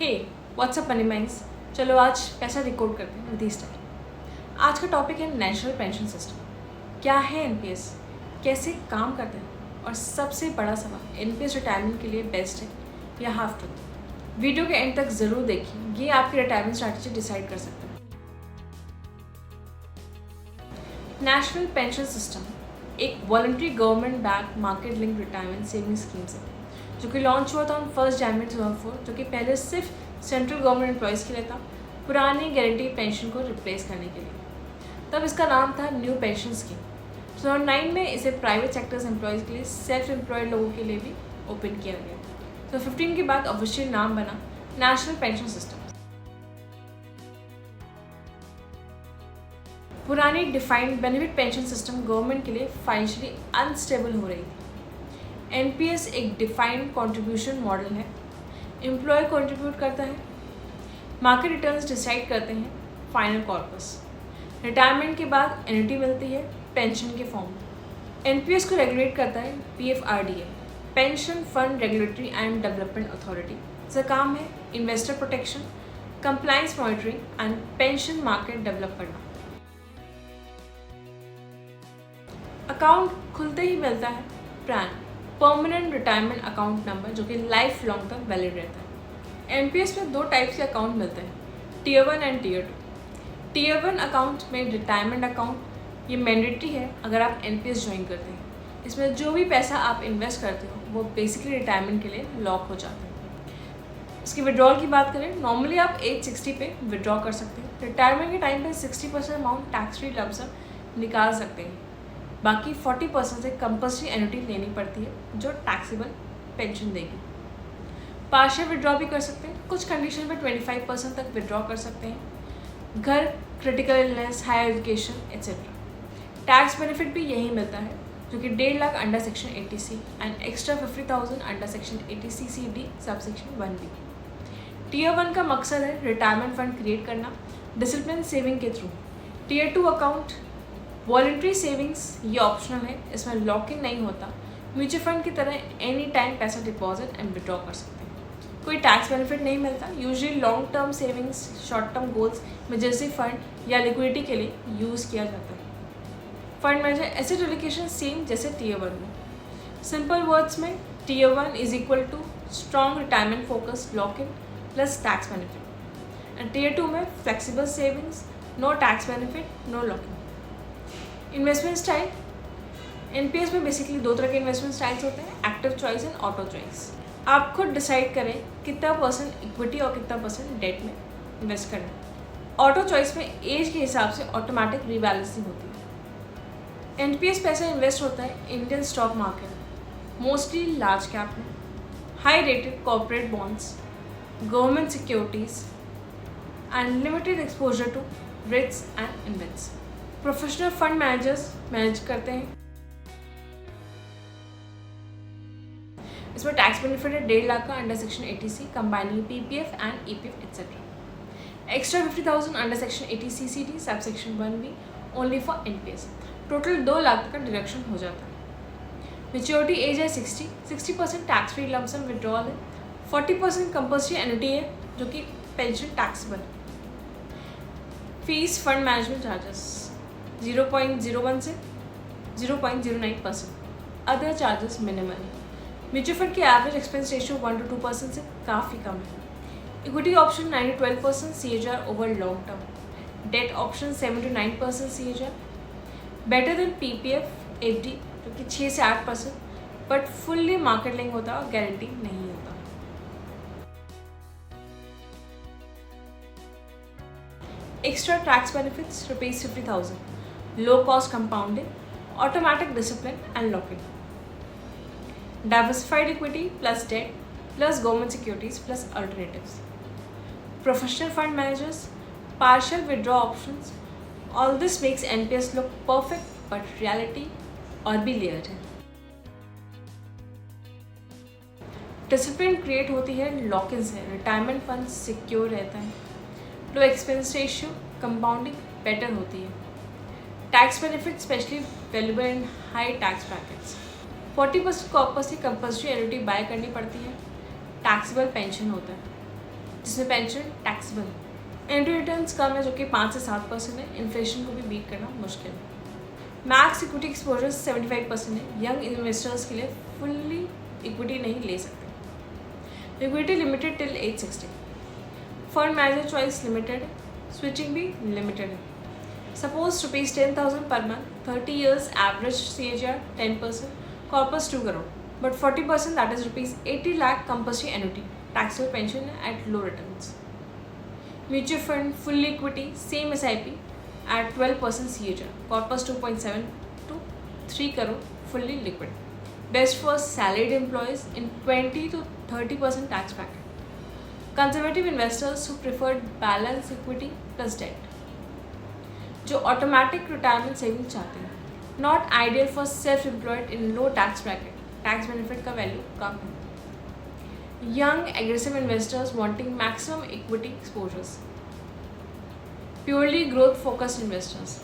हे WhatsApp money minds. चलो आज पैसा रिकॉर्ड करते हैं विद स्टाइल। आज का टॉपिक है नेशनल पेंशन सिस्टम। क्या है एनपीएस, कैसे काम करता है और सबसे बड़ा सवाल एनपीएस रिटायरमेंट के लिए बेस्ट है या हाफ ट्रूथ। वीडियो के एंड तक ज़रूर देखिए, ये आपकी रिटायरमेंट स्ट्रैटेजी डिसाइड कर सकते हैं। नेशनल पेंशन सिस्टम एक voluntary government back market link retirement saving scheme है जो कि लॉन्च हुआ था ऑन 1 जनवरी 2004, जो कि पहले सिर्फ सेंट्रल गवर्नमेंट एम्प्लॉयज़ के लिए था, पुरानी गारंटी पेंशन को रिप्लेस करने के लिए। तब इसका नाम था न्यू पेंशन स्कीम। 2009 में इसे प्राइवेट सेक्टर्स एम्प्लॉयज़ के लिए, सेल्फ एम्प्लॉयड लोगों के लिए भी ओपन किया गया। 2015 के बाद ऑफिशियल नाम बना नेशनल पेंशन सिस्टम। पुरानी defined benefit pension system government के लिए फाइनेंशियली अनस्टेबल हो रही थी। एनपीएस एक डिफाइंड कंट्रीब्यूशन मॉडल है। एम्प्लॉय कंट्रीब्यूट करता है, मार्केट रिटर्न्स डिसाइड करते हैं, फाइनल कॉर्पस। रिटायरमेंट के बाद एन्युटी मिलती है पेंशन के फॉर्म में। एनपीएस को रेगुलेट करता है PFRDA, pension fund regulatory and development authority. इसका काम है investor protection, compliance monitoring and pension market develop करना। अकाउंट खुलते ही मिलता है प्रान, परमानेंट रिटायरमेंट अकाउंट नंबर, जो कि लाइफ लॉन्ग तक वैलिड रहता है। एनपीएस में 2 टाइप्स के अकाउंट मिलते हैं, tier 1 and tier 2। Tier 1 account में रिटायरमेंट अकाउंट ये मैंडेटरी है अगर आप एनपीएस ज्वाइन करते हैं। इसमें जो भी पैसा आप इन्वेस्ट करते हो वो बेसिकली रिटायरमेंट के लिए लॉक हो जाता है। इसकी विड्रॉल की बात करें, नॉर्मली आप एज 60 पे विड्रॉ कर सकते हैं। रिटायरमेंट के टाइम पे 60% amount tax free lump sum निकाल सकते हैं। बाकी 40% से कंपल्सरी एन्युटी लेनी पड़ती है जो टैक्सेबल पेंशन देगी। पार्शियल विड्रॉ भी कर सकते हैं, कुछ कंडीशन में 25% तक विड्रॉ कर सकते हैं। घर, critical illness, higher education etcetera. Tax benefit भी यही मिलता है, जो कि 1.5 lakh under section 80C and extra 50,000 under section 80CCD sub section 1B। Tier 1 का मकसद है रिटायरमेंट फंड क्रिएट करना डिसिप्लिन सेविंग के through. Tier 2 account voluntary savings, ये ऑप्शनल है, इसमें लॉक इन नहीं होता। म्यूचुअल फंड की तरह एनी टाइम पैसा डिपॉजिट एंड विड्रॉ कर सकते हैं। कोई टैक्स बेनिफिट नहीं मिलता। Usually long term savings, short term goals, emergency fund या लिक्विडिटी के लिए यूज़ किया जाता है। Fund manager asset allocation same जैसे टीयर 1 में। सिंपल वर्ड्स में tier 1 is equal to strong retirement focus, lock in plus tax benefit. And tier 2 में flexible savings, no tax benefit, no lock in. Investment style, NPS में basically 2 तरह के investment styles होते हैं, active choice and auto choice. आप खुद decide करें कितना % इक्विटी और कितना % डेट में इन्वेस्ट करना है। ऑटो चॉइस में एज के हिसाब से ऑटोमेटिक रीबैलेंसिंग होती है। एनपीएस पैसा इन्वेस्ट होता है Indian stock market, mostly large cap में, high rated corporate bonds, government securities and limited exposure to REITs and InvITs. Professional fund managers manage करते हैं। इसमें टैक्स बेनिफिट है 1.5 लाख का under section 80C combining PPF and EPF etcetera. Extra 50,000 under section 80CCD sub section 1B only for NPS. Total 2 lakh का deduction हो जाता है। Maturity age है 60% tax free lump sum withdrawal है, 40% कंपल्सरी एन्युटी है जो कि पेंशन टैक्सेबल है। फीस फंड मैनेजमेंट चार्जेस 0.01 से 0.09%। अदर चार्जेस मिनिमल है। म्यूचुअल फंड की एवरेज एक्सपेंस रेशियो 1 to 2% से काफ़ी कम है। Equity option 9 to 12% CAGR over long term. Debt option 7 to 9% CAGR, better than PPF FD जो कि 6 से 8%, बट फुल्ली मार्केट लिंक होता है और गारंटी नहीं होता। Extra tax benefits ₹50,000, low cost compounding, automatic discipline and lock-in, diversified equity plus debt plus government securities plus alternatives, professional fund managers, partial withdrawal options. All this makes NPS look perfect, but reality और भी layered है। Discipline create होती है lock-in से, retirement fund secure रहता है, लो expense ratio, compounding better होती है। टैक्स बेनिफिट स्पेशली वैल्यूबल इन हाई टैक्स ब्रैकेट्स। 40% कॉर्पस की कंपल्सरी एन्युटी बाय करनी पड़ती है, टैक्सेबल पेंशन होता है। जिसमें पेंशन टैक्सेबल है। एंट्री रिटर्न्स कम है जो कि 5 से 7% है। इन्फ्लेशन को भी बीट करना मुश्किल है। मैक्स इक्विटी एक्सपोजर 75% है। यंग इन्वेस्टर्स के लिए फुल्ली इक्विटी नहीं ले सकते। Liquidity limited till as 60। Fund manager choice limited है। स्विचिंग भी लिमिटेड है। Suppose ₹10,000 per month, 30 years average CAGR 10%, corpus 2 crore, but 40% that is ₹80 lakh compulsory annuity, taxable pension at low returns. Mutual fund full equity same SIP at 12% CAGR, corpus 2.7 to 3 crore, fully liquid. Best for salaried employees in 20 to 30% tax bracket. Conservative investors who preferred balanced equity plus debt. जो automatic retirement saving चाहते हैं. Not ideal for self-employed in low tax bracket. Tax benefit का value कम है. Young aggressive investors wanting maximum equity exposures. Purely growth focused investors.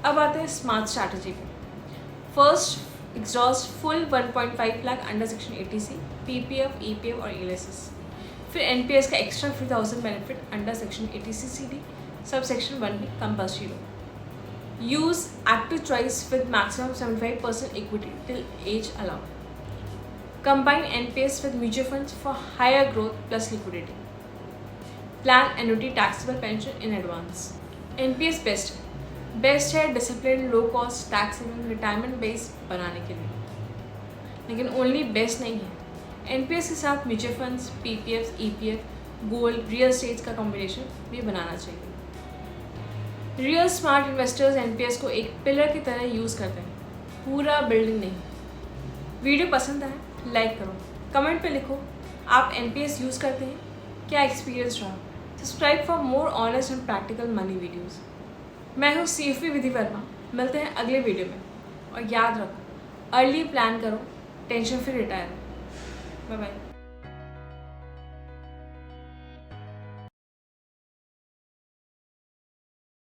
अब आते हैं smart strategy पे। First, exhaust full 1.5 lakh under section 80C, PPF, EPF और LSS। फिर NPS का extra 3,000 benefit under section 80C CD, सब सेक्शन 1B कंपल्सरी लो। Use active choice with maximum 75% equity till age allowed. Combine NPS with mutual funds for higher growth plus liquidity. Plan annuity taxable pension in advance. NPS best है discipline low cost tax saving retirement base बनाने के लिए, लेकिन only best नहीं है। NPS के साथ mutual funds, PPF, EPF, gold, real estate का कॉम्बिनेशन भी बनाना चाहिए। रियल स्मार्ट इन्वेस्टर्स NPS को एक पिलर की तरह यूज़ करते हैं, पूरा बिल्डिंग नहीं। वीडियो पसंद आए लाइक करो, कमेंट पे लिखो आप NPS यूज़ करते हैं, क्या एक्सपीरियंस रहा। Subscribe for more honest and practical money videos. मैं हूँ CFP विधि वर्मा। मिलते हैं अगले वीडियो में, और याद रखो अर्ली प्लान करो, टेंशन फ्री रिटायर हो। Bye bye.